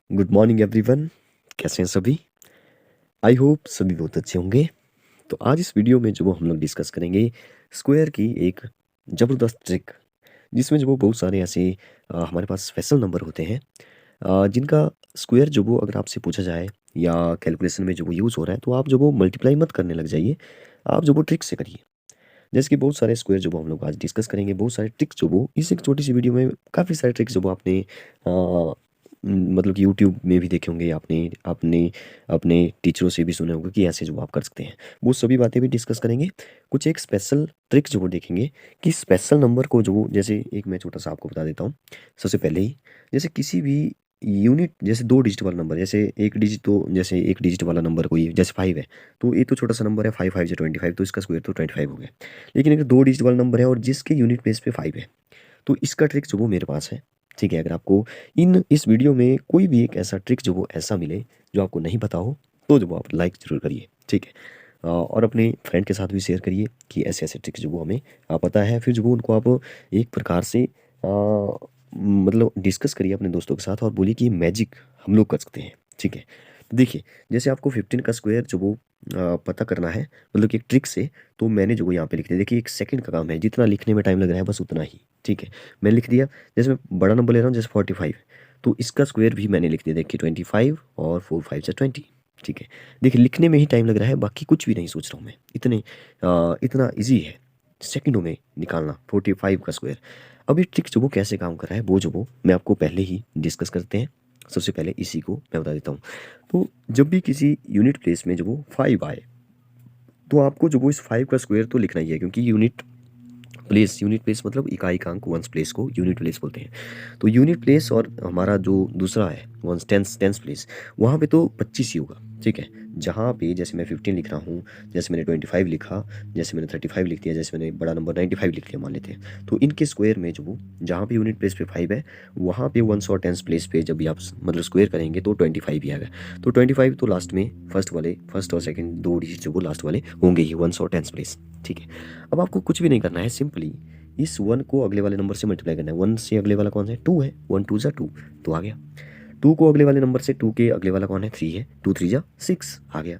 Good morning everyone. कैसे हैं सभी? आई होप सभी बहुत अच्छे होंगे। तो आज इस वीडियो में जो हम लोग डिस्कस करेंगे स्क्वायर की एक ज़बरदस्त ट्रिक, जिसमें जो वो बहुत सारे ऐसे हमारे पास स्पेशल नंबर होते हैं जिनका स्क्वायर जो वो अगर आपसे पूछा जाए या कैलकुलेशन में जो वो यूज़ हो रहा है, तो आप जो वो मल्टीप्लाई मत करने लग जाइए, आप जो वो ट्रिक से करिए। जैसे कि बहुत सारे स्क्वायर जो वो हम लोग आज डिस्कस करेंगे, बहुत सारे ट्रिक्स जो वो इस एक छोटी सी वीडियो में काफ़ी सारे ट्रिक्स जो वो आपने मतलब कि यूट्यूब में भी देखे होंगे, आपने आपने अपने टीचरों से भी सुने होंगे कि ऐसे जो आप कर सकते हैं, वो सभी बातें भी डिस्कस करेंगे। कुछ एक स्पेशल ट्रिक्स जो वो देखेंगे कि स्पेशल नंबर को जो वो, जैसे एक मैं छोटा सा आपको बता देता हूँ सबसे पहले ही। जैसे किसी भी यूनिट, जैसे दो डिजिट वाला नंबर, जैसे एक डिजिट, तो जैसे एक डिजिट वाला नंबर कोई जैसे 5 है, तो ये तो छोटा सा नंबर है, 5 5 जो 25, तो इसका स्क्वायर तो 25 हो गया। लेकिन अगर दो डिजिट वाला नंबर है और जिसके यूनिट प्लेस पे 5 है, तो इसका ट्रिक जो वो मेरे पास है। ठीक है, अगर आपको इस वीडियो में कोई भी एक ऐसा ट्रिक जो वो ऐसा मिले जो आपको नहीं पता हो, तो जो वो आप लाइक ज़रूर करिए। ठीक है, और अपने फ्रेंड के साथ भी शेयर करिए कि ऐसे ऐसे ट्रिक्स जो वो हमें पता है। फिर जो वो उनको आप एक प्रकार से मतलब डिस्कस करिए अपने दोस्तों के साथ और बोलिए कि मैजिक हम लोग कर सकते हैं। ठीक है, तो देखिए, जैसे आपको 15 का स्क्वायर जो वो पता करना है, मतलब कि एक ट्रिक से, तो मैंने जो वो यहाँ पे लिख दिया। देखिए, एक सेकंड का काम है, जितना लिखने में टाइम लग रहा है बस उतना ही। ठीक है, मैंने लिख दिया। जैसे मैं बड़ा नंबर ले रहा हूँ, जैसे 45, तो इसका स्क्वायर भी मैंने लिख दिया। देखिए 25 और 4 5 से 20। ठीक है, देखिए लिखने में ही टाइम लग रहा है, बाकी कुछ भी नहीं सोच रहा हूँ मैं। इतना ईजी है सेकंडों में निकालना 45 का स्क्वायर। अब ये ट्रिक जो वो कैसे काम कर रहा है, वो जो वो मैं आपको पहले ही डिस्कस करते हैं। सबसे पहले इसी को मैं बता देता हूँ। तो जब भी किसी यूनिट प्लेस में जो वो 5 आए, तो आपको जो वो इस 5 का स्क्वायर तो लिखना ही है, क्योंकि यूनिट प्लेस मतलब इकाई वंस प्लेस को यूनिट प्लेस बोलते हैं। तो यूनिट प्लेस और हमारा जो दूसरा है वंस टेंस प्लेस, वहाँ पे तो 25 ही होगा। ठीक है, जहाँ पे जैसे मैं 15 लिख रहा हूँ, जैसे मैंने 25 लिखा, जैसे मैंने 35 लिख दिया, जैसे मैंने बड़ा नंबर 95 लिख लिया मान लेते हैं, तो इनके स्क्वायर में जो वो जहाँ पे यूनिट प्लेस पे 5 है, वहाँ पे वंस और टेंस प्लेस पे जब भी आप मतलब स्क्वायर करेंगे तो 25 ही आएगा। तो 25 तो लास्ट में फर्स्ट और सेकंड दो डिजिट जो वो लास्ट वाले होंगे ही, वंस और टेंस प्लेस। ठीक है, अब आपको कुछ भी नहीं करना है, सिंपली इस 1 को अगले वाले नंबर से मल्टीप्लाई करना है। 1 से अगले वाला कौन सा है? 2 है। 1 2 जा 2, तो आ गया। 2 को अगले वाले नंबर से, 2 के अगले वाला कौन है? 3 है। 2 3 जा 6, आ गया।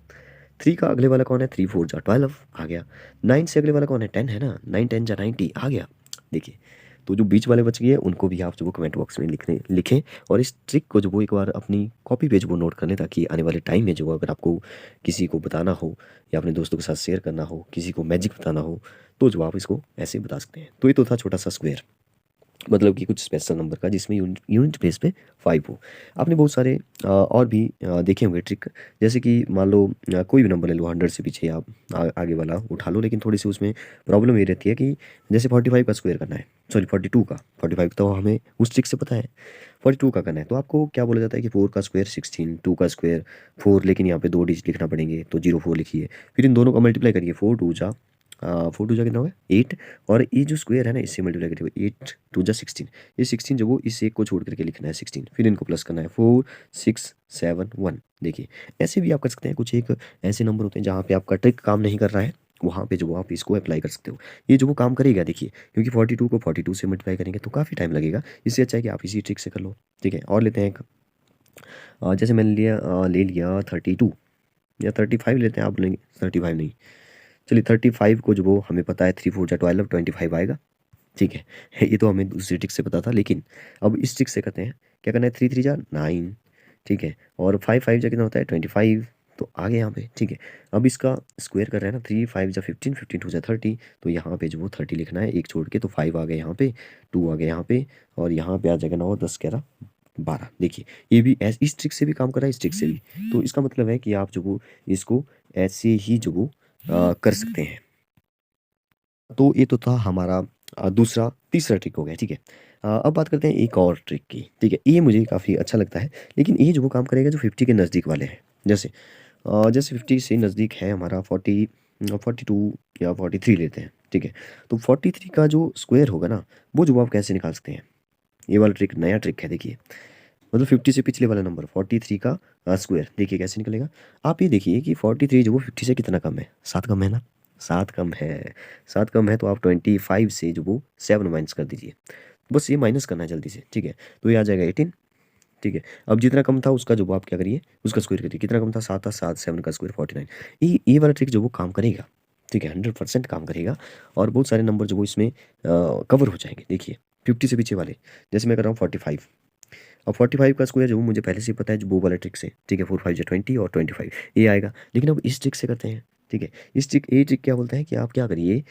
3 का अगले वाला कौन है? 3 4 जा 12, आ गया। 9 से अगले वाला कौन है? 10 है ना, 9 10 जा 90, आ गया। देखिए, तो जो बीच वाले बच गए उनको भी आप जो वो कमेंट बॉक्स में लिखें, और इस ट्रिक को जो वो एक बार अपनी कॉपी पे जो वो नोट कर लें, ताकि आने वाले टाइम में जो अगर आपको किसी को बताना हो या अपने दोस्तों के साथ शेयर करना हो, किसी को मैजिक बताना हो, तो जो आप इसको ऐसे बता सकते हैं। तो ये तो था छोटा सा स्क्वायर, मतलब कि कुछ स्पेशल नंबर का जिसमें यूनिट प्लेस पे 5 हो। आपने बहुत सारे और भी देखे होंगे ट्रिक। जैसे कि मान लो कोई भी नंबर ले लो, 100 से पीछे आप आगे वाला उठा लो, लेकिन थोड़ी सी उसमें प्रॉब्लम ये रहती है कि जैसे 45 का स्क्वायर करना है, सॉरी 42 का, 45 तो हमें उस ट्रिक से पता है। 42 का करना है तो आपको क्या बोला जाता है कि 4 का स्क्वायर 16, 2 का स्क्वायर 4, लेकिन यहाँ पे दो डिजिट लिखना पड़ेंगे, तो 04 लिखिए। फिर इन दोनों का मल्टीप्लाई करिए, 4 2 जा कितना होगा 8, और ये जो स्क्वायर है ना इससे मल्टीप्लाई करिए, 8 2 जा 16। ये 16 जो वो इस एक को छोड़ करके लिखना है 16, फिर इनको प्लस करना है 4 6 7 1। देखिए, ऐसे भी आप कर सकते हैं। कुछ एक ऐसे नंबर होते हैं जहाँ पे आपका ट्रिक काम नहीं कर रहा है, वहाँ पे जो वो आप इसको अप्लाई कर सकते हो। ये जो वो काम करेगा देखिए, क्योंकि 42 को 42 से मल्टीप्लाई करेंगे तो काफ़ी टाइम लगेगा, इससे अच्छा है कि आप इसी ट्रिक से कर लो। ठीक है, और लेते हैं एक जैसे मैंने ले लिया 32 या 35 लेते हैं, आप बोलेंगे 35 नहीं, चलिए 35 को जो वो हमें पता है 3 4 जा 12, 25 आएगा। ठीक है, ये तो हमें दूसरी ट्रिक से पता था, लेकिन अब इस ट्रिक से करते हैं। क्या करना है? 3 3 जा 9, ठीक है, और 5 5 जा कितना होता है? 25, तो आ गया यहाँ पे। ठीक है, अब इसका स्क्वायर कर रहे हैं ना, 3 5 जा 15, 15 2 जा 30, तो यहाँ पे जो वो 30 लिखना है एक छोड़ के, तो 5 आ गया यहाँ पे, 2 आ गया यहाँ पे, और यहाँ पे आ जाएगा 9 10 11 12। देखिए, ये भी इस ट्रिक से भी काम कर रहा है, इस ट्रिक से भी। तो इसका मतलब है कि आप जो वो इसको ऐसे ही जो वो कर सकते हैं। तो ये तो था हमारा तीसरा ट्रिक हो गया। ठीक है, अब बात करते हैं एक और ट्रिक की। ठीक है, ये मुझे काफ़ी अच्छा लगता है, लेकिन ये जो वो काम करेगा जो 50 के नज़दीक वाले हैं। जैसे 50 से नज़दीक है हमारा 42 या 43 लेते हैं। ठीक है, तो 43 का जो स्क्वायर होगा ना, वो जो आप कैसे निकाल सकते हैं? ये वाला ट्रिक नया ट्रिक है। देखिए, मतलब 50 से पिछले वाला नंबर 43 का स्क्वायर देखिए कैसे निकलेगा। आप ये देखिए कि 43 जो वो 50 से कितना कम है? 7 कम है ना, 7 कम है। 7 कम है तो आप 25 से जो वो 7 माइनस कर दीजिए, बस ये माइनस करना है जल्दी से। ठीक है, तो ये आ जाएगा 18। ठीक है। अब जितना कम था उसका जो वो आप क्या करिए, उसका स्क्वायर करिए। कितना कम था? 7 था, 7 7 का स्क्वायर 49। ये वाला ट्रिक जो वो काम करेगा, ठीक है, 100% काम करेगा और बहुत सारे नंबर जो वो इसमें कवर हो जाएंगे। देखिए 50 से पीछे वाले, जैसे मैं कर रहा हूँ 45। अब 45 का स्क्वायर जो मुझे पहले से ही पता है, जो वो वाला ट्रिक से, ठीक है, 4 5 20 और 25 ये आएगा। लेकिन अब इस ट्रिक से करते हैं, ठीक है। इस ट्रिक, ये ट्रिक क्या बोलता है कि आप क्या करिए,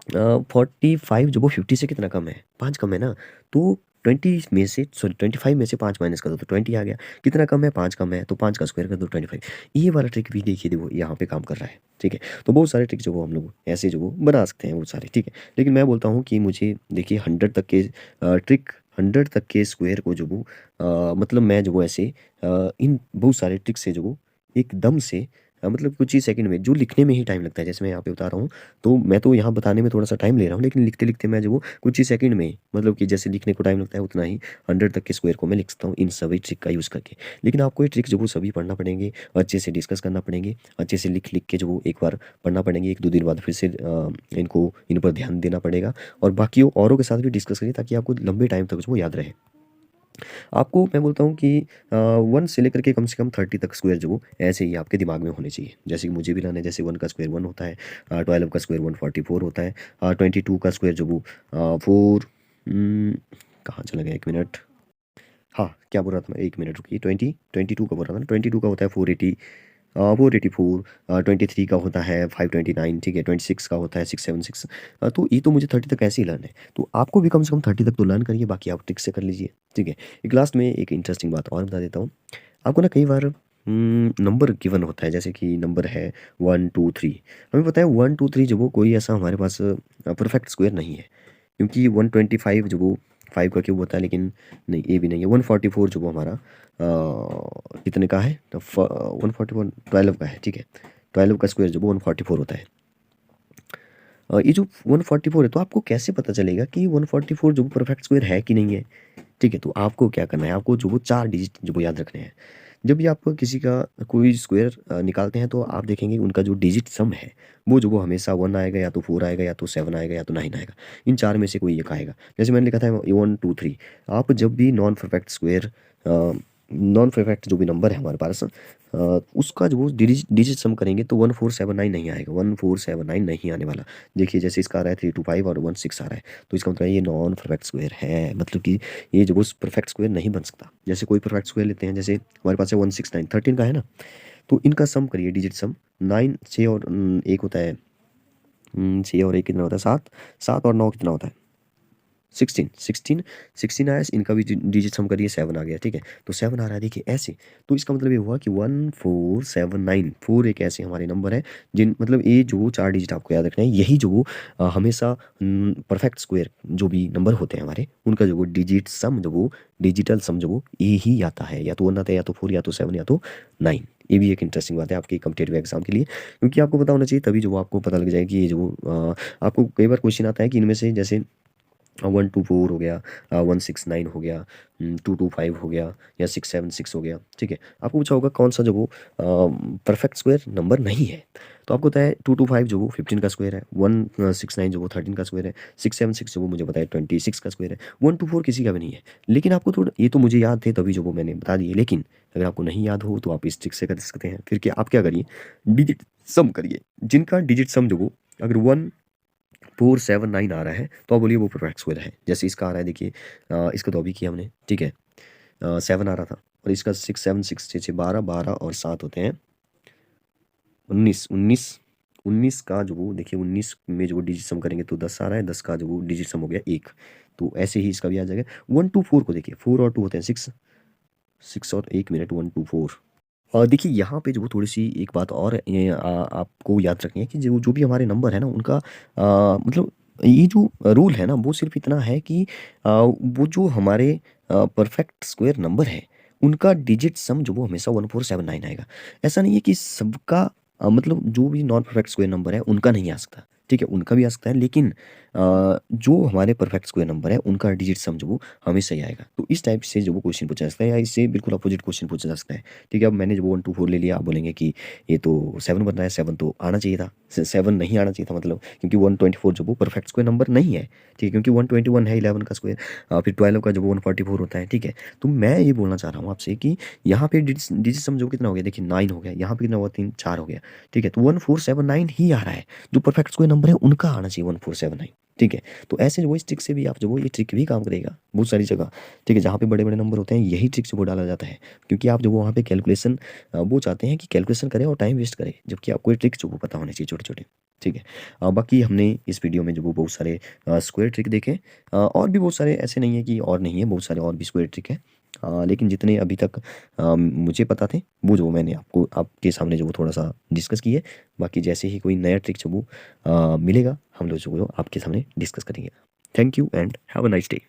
45 जो वो 50 से कितना कम है? 5 कम है ना, तो 20 में से, सॉरी 25 में से 5 माइनस कर दो तो 20 आ गया। कितना कम है? 5 कम है, तो 5 का स्क्वायर कर दो 25। ये वाला ट्रिक भी देखिए, देखो यहाँ पे काम कर रहा है, ठीक है। तो बहुत सारे ट्रिक जो वो हम लोग ऐसे जो वो बना सकते हैं बहुत सारे, ठीक है। लेकिन मैं बोलता हूँ कि मुझे देखिए 100 तक के ट्रिक, 100 तक के स्क्वायर को जो वो मतलब मैं जो वो ऐसे इन बहुत सारे ट्रिक से जो वो एकदम से मतलब कुछ ही सेकंड में, जो लिखने में ही टाइम लगता है, जैसे मैं यहाँ पे बता रहा हूँ, तो मैं तो यहाँ बताने में थोड़ा सा टाइम ले रहा हूँ, लेकिन लिखते लिखते मैं जो वो कुछ ही सेकंड में, मतलब कि जैसे लिखने को टाइम लगता है उतना ही 100 तक के स्क्वायर को मैं लिख सकता हूँ इन सभी ट्रिक का यूज़ करके। लेकिन आपको ये ट्रिक जो वो सभी पढ़ना पड़ेंगे, अच्छे से डिस्कस करना पड़ेंगे, अच्छे से लिख लिख के जो वो एक बार पढ़ना पड़ेंगे, 1 2 दिन बाद फिर से इनको इन पर ध्यान देना पड़ेगा और बाकी औरों के साथ भी डिस्कस करिए, ताकि आपको लंबे टाइम तक जो वो याद रहे। आपको मैं बोलता हूँ कि 1 से लेकर के कम 30 तक स्क्वायर जो वो ऐसे ही आपके दिमाग में होने चाहिए। जैसे कि मुझे भी लाना है, जैसे 1 का स्क्वायर 1 होता है, 12 का स्क्वायर 144 होता है, 22 का स्क्वायर जो वो 4 कहाँ चला गया, 1 मिनट। हाँ, क्या बोल रहा था मैं, 1 मिनट रुकिए। 22 का बोल रहा था ना, 22 का होता है 480, 484, 23 का होता है 529, ठीक है, 26 का होता है 676। तो ये तो मुझे 30 तक ऐसे ही लर्न है, तो आपको भी कम से कम 30 तक तो लर्न करिए, बाकी आप ट्रिक से कर लीजिए, ठीक है। एक लास्ट में एक इंटरेस्टिंग बात और बता देता हूँ आपको ना। कई बार नंबर गिवन होता है, जैसे कि नंबर है 1 2 3। हमें पता है 1 2 3 जो वो कोई ऐसा हमारे पास परफेक्ट स्क्वायर नहीं है, क्योंकि 125 जो वो 5 का क्यूब होता है, लेकिन नहीं, ये भी नहीं है। 144 जो वो हमारा कितने का है, तो 144 12 का है, ठीक है। 12 का स्क्वायर जो वो 144 होता है। ये जो 144 है, तो आपको कैसे पता चलेगा कि 144 जो परफेक्ट स्क्वायर है कि नहीं है, ठीक है। तो आपको क्या करना है, आपको जो वो 4 डिजिट जो वो याद रखने हैं। जब भी आप किसी का कोई स्क्वायर निकालते हैं, तो आप देखेंगे उनका जो डिजिट सम है, वो जो वो हमेशा 1 आएगा, या तो 4 आएगा, या तो 7 आएगा, या तो 9 आएगा। इन 4 में से कोई एक आएगा। जैसे मैंने लिखा था 1 2 3। आप जब भी non perfect square, non perfect जो भी नंबर है हमारे पास, उसका जो वो डिजिट सम करेंगे, तो 1479 नहीं आएगा, 1479 नहीं आने वाला। देखिए जैसे इसका आ रहा है 325 और 16 आ रहा है, तो इसका मतलब ये नॉन परफेक्ट स्क्वायर है, मतलब कि ये जो वो परफेक्ट स्क्वायर नहीं बन सकता। जैसे कोई परफेक्ट स्क्वायर लेते हैं, जैसे हमारे पास है 169, 13 का है ना, तो इनका सम करिए, डिजिट सम 9 6 और 1 होता है, 6 और 1 कितना होता है, 7, 7 और 9 कितना होता है, 16 16 16 आया, इनका भी डिजिट सम करिए, 7 आ गया, ठीक है। तो 7 आ रहा है, देखिए ऐसे। तो इसका मतलब ये हुआ कि 1479, 4 एक ऐसे हमारे नंबर है जिन, मतलब ये जो 4 डिजिट आपको याद रखना है, यही जो वो हमेशा परफेक्ट स्क्वायर जो भी नंबर होते हैं हमारे, उनका जो वो डिजिट सम जो वो डिजिटल सम जो वो ये ही आता है, या तो 1 आता है, या तो 4, या तो 7, या तो 9। ये भी एक इंटरेस्टिंग बात है आपके कम्पिटेटिव एग्जाम के लिए, क्योंकि आपको पता होना चाहिए, तभी जो वो आपको पता लग जाए कि ये जो आपको कई बार क्वेश्चन आता है कि इनमें से, जैसे 124 हो गया, 169 हो गया, 225 हो गया, या 676 हो गया, ठीक है। आपको पूछा होगा कौन सा जो वो परफेक्ट स्क्वायर नंबर नहीं है, तो आपको पता है 225 जो वो 15 का स्क्वायर है, 169 जो वो 13 का स्क्वायर है, 676 जो वो मुझे पता है 26 का स्क्वायर है, 124 किसी का भी नहीं है। लेकिन आपको थोड़ा, ये तो मुझे याद थे तभी जो वो मैंने बता दिए, लेकिन अगर आपको नहीं याद हो तो आप इस ट्रिक से कर सकते हैं। फिर क्या, आप क्या करिए, डिजिट सम करिए, जिनका डिजिट सम जो वो अगर 1479 आ रहा है, तो आप बोलिए वो परफेक्ट स्क्वायर है। जैसे इसका आ रहा है, देखिए इसका तो अभी किया हमने, ठीक है। 7 आ रहा था, और इसका 6 7 6 6 6 12 12 और 7 होते हैं 19 19। 19 का जो वो देखिए, 19 में जो वो डिजिट सम करेंगे तो 10 आ रहा है, 10 का जो वो डिजिट सम हो गया 1। तो ऐसे ही इसका भी आ जाएगा। 124 को देखिए, 4 और 2 होते हैं 6, 6 और 1 मिनट 124। और देखिए यहाँ पे जो थोड़ी सी एक बात और आपको याद रखनी है कि जो जो भी हमारे नंबर है ना, उनका मतलब ये जो रूल है ना, वो सिर्फ इतना है कि वो जो हमारे परफेक्ट स्क्वायर नंबर है, उनका डिजिट सम जो वो हमेशा 1479 आएगा। ऐसा नहीं है कि सबका मतलब जो भी नॉन परफेक्ट स्क्वायर नंबर है उनका नहीं आ सकता, ठीक है, उनका भी आ सकता है, लेकिन जो हमारे परफेक्ट स्क्वायर नंबर है उनका डिजिट सम जो वो हमेशा ही आएगा। तो इस टाइप से जो वो क्वेश्चन पूछा जा सकता है, या इससे बिल्कुल अपोजिट क्वेश्चन पूछा जा सकता है। ठीक है, अब मैंने जो 1 2 4 ले लिया, आप बोलेंगे कि ये तो 7 बन रहा है, 7 तो आना चाहिए था, 7 नहीं आना चाहिए था, मतलब क्योंकि 124 जो वो परफेक्ट स्क्वायर नंबर नहीं है। ठीक है, क्योंकि 121 है 11 का स्क्वायर, फिर 12 का जो 144 होता है। ठीक है, तो मैं ये बोलना चाह रहा हूँ आपसे कि यहाँ पे डिजिट सम जो कितना हो गया, देखिए 9 हो गया, यहाँ पे कितना हुआ, 3 4 हो गया। ठीक है, तो 1479 ही आ रहा है, जो परफेक्ट स्क्वायर नंबर है उनका आना चाहिए 1479। ठीक है, तो ऐसे जो वो इस ट्रिक से भी आप जो वो ये ट्रिक भी काम करेगा बहुत सारी जगह। ठीक है, जहाँ पे बड़े बड़े नंबर होते हैं यही ट्रिक से वो डाला जाता है, क्योंकि आप जो वहाँ पे कैलकुलेशन वो चाहते हैं कि कैलकुलेशन करें और टाइम वेस्ट करें, जबकि आपको ये ट्रिक जो वो पता होने चाहिए छोटे छोटे। ठीक है, बाकी हमने इस वीडियो में जो वो बहुत सारे स्क्वायर ट्रिक देखे, और भी बहुत सारे, ऐसे नहीं है कि और नहीं है, बहुत सारे और भी स्क्वायर ट्रिक है। लेकिन जितने अभी तक मुझे पता थे वो जो मैंने आपको आपके सामने जो वो थोड़ा सा डिस्कस किए। बाकी जैसे ही कोई नया ट्रिक जो वो मिलेगा, हम लोग जो वो आपके सामने डिस्कस करेंगे। Thank you and have a nice day.